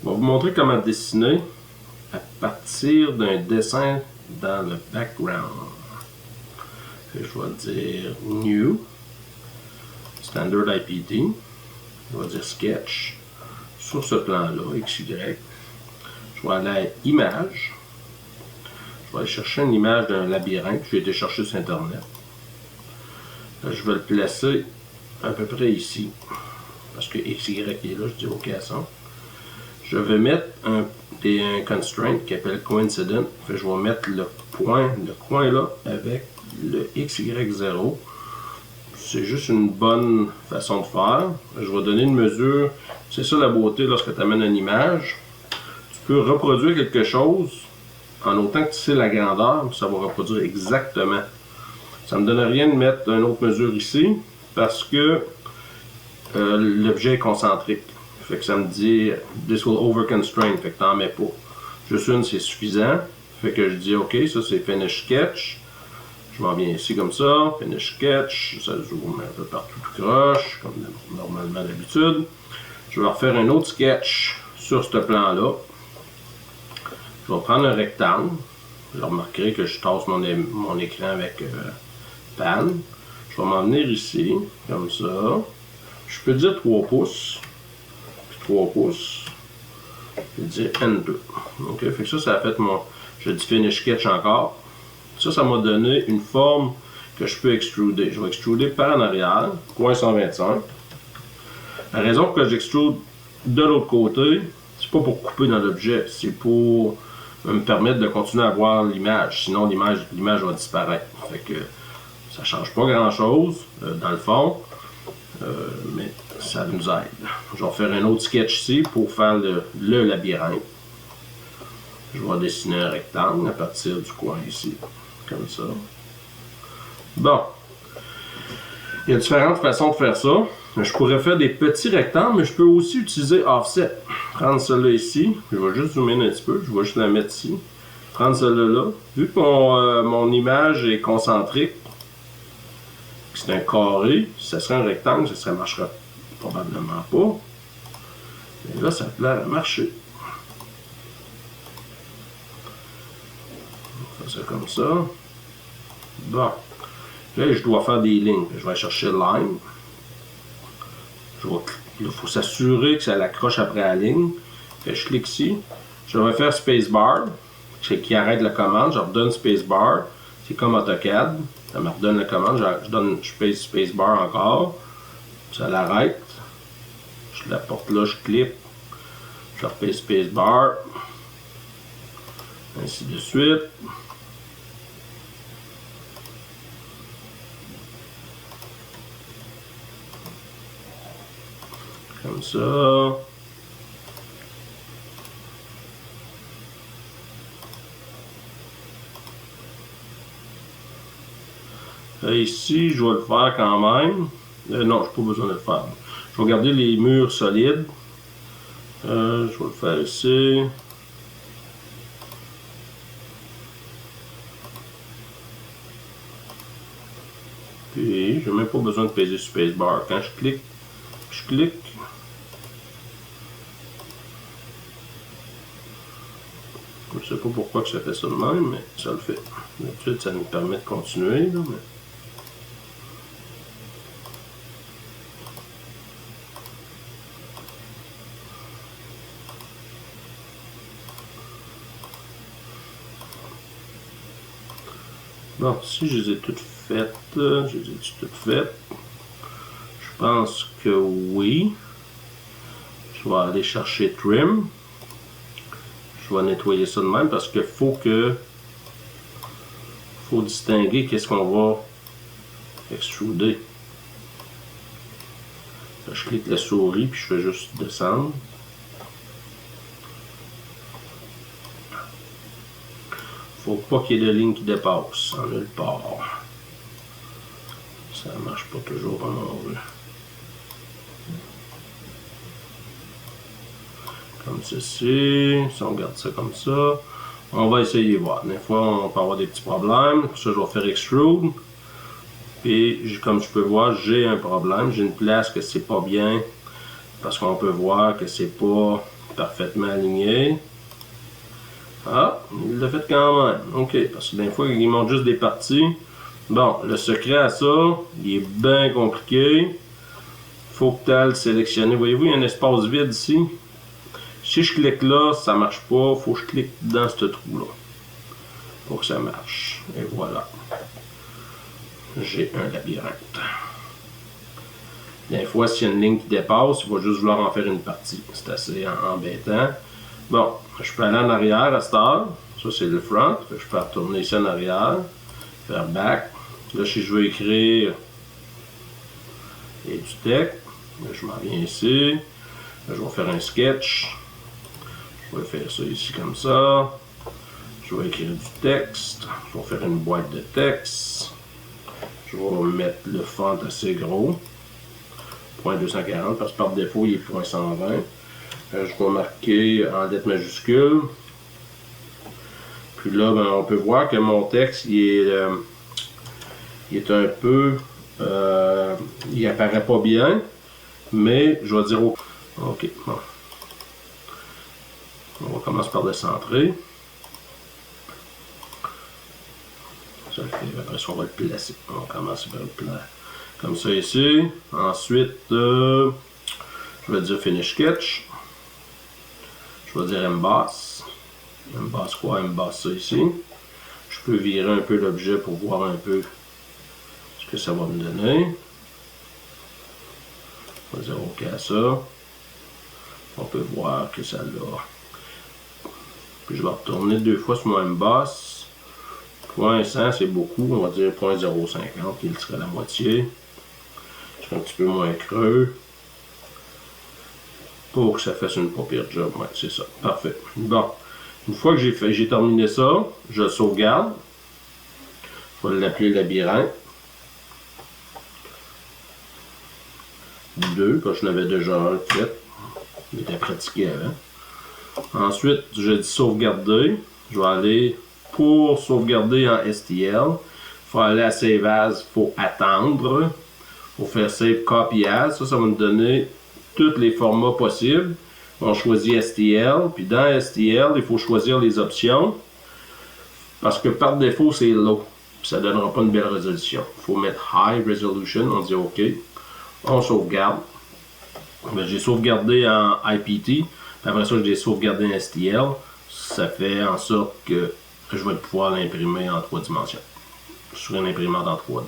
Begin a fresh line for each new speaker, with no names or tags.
Je vais vous montrer comment dessiner à partir d'un dessin dans le background. Et je vais dire New, Standard IPT, je vais dire Sketch, sur ce plan-là, XY. Je vais aller à Image, je vais aller chercher une image d'un labyrinthe que j'ai été chercher sur Internet. Là, je vais le placer à peu près ici, parce que XY est là, je dis OK à ça. Je vais mettre un constraint qui s'appelle coincident. Je vais mettre le coin là avec le XY0. C'est juste une bonne façon de faire. Je vais donner une mesure. C'est ça la beauté lorsque tu amènes une image. Tu peux reproduire quelque chose en autant que tu sais la grandeur, ça va reproduire exactement. Ça ne me donne rien de mettre une autre mesure ici parce que l'objet est concentrique. Fait que ça me dit this will over constrain, fait que t'en mets pas. Juste une, c'est suffisant. Fait que je dis OK, ça c'est finish sketch. Je m'en viens ici comme ça, finish sketch, ça zoome un peu partout tout croche, comme normalement d'habitude. Je vais refaire un autre sketch sur ce plan-là. Je vais prendre un rectangle. Vous remarquerez que je tasse mon écran avec pan. Je vais m'en venir ici, comme ça. Je peux dire 3 pouces. 3 pouces. Je vais dire N2. OK, fait que ça a fait mon. Je dis finish sketch encore. Ça m'a donné une forme que je peux extruder. Je vais extruder par en arrière, coin 125. La raison pour laquelle j'extrude de l'autre côté, c'est pas pour couper dans l'objet, c'est pour me permettre de continuer à voir l'image. Sinon, l'image va disparaître. Fait que ça change pas grand chose dans le fond. Mais ça nous aide. Je vais faire un autre sketch ici pour faire le labyrinthe. Je vais dessiner un rectangle à partir du coin ici, comme ça. Bon. Il y a différentes façons de faire ça. Je pourrais faire des petits rectangles, mais je peux aussi utiliser offset. Prendre celle-là ici. Je vais juste zoomer un petit peu. Je vais juste la mettre ici. Prendre celle-là là. Vu que mon image est concentrique, c'est un carré, si ça serait un rectangle, ça ne marcherait probablement pas. Et là, ça a l'air à marcher. On va faire ça comme ça. Bon. Là, je dois faire des lignes. Je vais chercher line. Il faut s'assurer que ça l'accroche après la ligne. Je clique ici. Je vais faire spacebar, qui arrête la commande. Je redonne spacebar. C'est comme AutoCAD. Ça me redonne la commande, je pèse spacebar encore, ça l'arrête, je la porte là, je clique, je repèse spacebar, ainsi de suite. Comme ça. Ici, je vais le faire quand même. Non, je n'ai pas besoin de le faire. Je vais garder les murs solides. Je vais le faire ici. Puis, je n'ai même pas besoin de peser sur spacebar. Quand je clique. Je ne sais pas pourquoi que ça fait ça de même, mais ça le fait. D'habitude, ça nous permet de continuer. Là, mais... Bon, si je les ai toutes faites, Je pense que oui. Je vais aller chercher Trim. Je vais nettoyer ça de même parce qu'il faut distinguer qu'est-ce qu'on va extruder. Là, je clique la souris puis je fais juste descendre. Faut pas qu'il y ait de lignes qui dépassent en nulle part. Ça marche pas toujours comme on veut. Comme ceci. Si on garde ça comme ça, on va essayer de voir. Des fois, on peut avoir des petits problèmes. Pour ça, je vais faire extrude. Puis, comme tu peux voir, j'ai un problème. J'ai une place que c'est pas bien. Parce qu'on peut voir que c'est pas parfaitement aligné. Ah, il l'a fait quand même. OK, parce que des fois, il montre juste des parties. Bon, le secret à ça, il est bien compliqué. Faut que tu ailles le sélectionner. Voyez-vous, il y a un espace vide ici. Si je clique là, ça ne marche pas. Faut que je clique dans ce trou-là pour que ça marche. Et voilà. J'ai un labyrinthe. Des fois, s'il y a une ligne qui dépasse, il va juste vouloir en faire une partie. C'est assez embêtant. Bon, je peux aller en arrière à cette heure. Ça, c'est le front. Je peux retourner ici en arrière. Faire back. Là, si je veux écrire et du texte, je m'en viens ici. Là, je vais faire un sketch. Je vais faire ça ici comme ça. Je vais écrire du texte. Je vais faire une boîte de texte. Je vais mettre le font assez gros. .240 parce que par défaut il est .120. Je vais marquer en lettres majuscules. Puis là, ben, on peut voir que mon texte il est un peu... il apparaît pas bien. Mais je vais dire OK, bon. On va commencer par le centrer. Ça fait, après ça, on va le placer. On va commencer par le placer. Comme ça ici. Ensuite, je vais dire Finish Sketch. Je vais dire Emboss. Emboss quoi? Emboss ça ici. Je peux virer un peu l'objet pour voir un peu ce que ça va me donner. On va dire OK à ça. On peut voir que ça l'a. Puis je vais retourner 2 fois sur mon Emboss. .100 c'est beaucoup. On va dire .050 qui serait la moitié. Un petit peu moins creux pour que ça fasse une pas pire job. Ouais, c'est ça. Parfait. Bon. Une fois que j'ai terminé ça, je le sauvegarde. Je vais l'appeler labyrinthe 2, parce que je l'avais déjà un fait. Il était pratiqué avant. Ensuite, je dis sauvegarder. Je vais aller pour sauvegarder en STL. Il faut aller à Save As, il faut attendre. Pour faire Save Copy As, ça va nous donner tous les formats possibles. On choisit STL, puis dans STL, il faut choisir les options, parce que par défaut, c'est low, puis ça ne donnera pas une belle résolution. Il faut mettre High Resolution, on dit OK, on sauvegarde. J'ai sauvegardé en IPT, puis après ça, j'ai sauvegardé en STL. Ça fait en sorte que je vais pouvoir l'imprimer en 3 dimensions, sur une imprimante en 3D.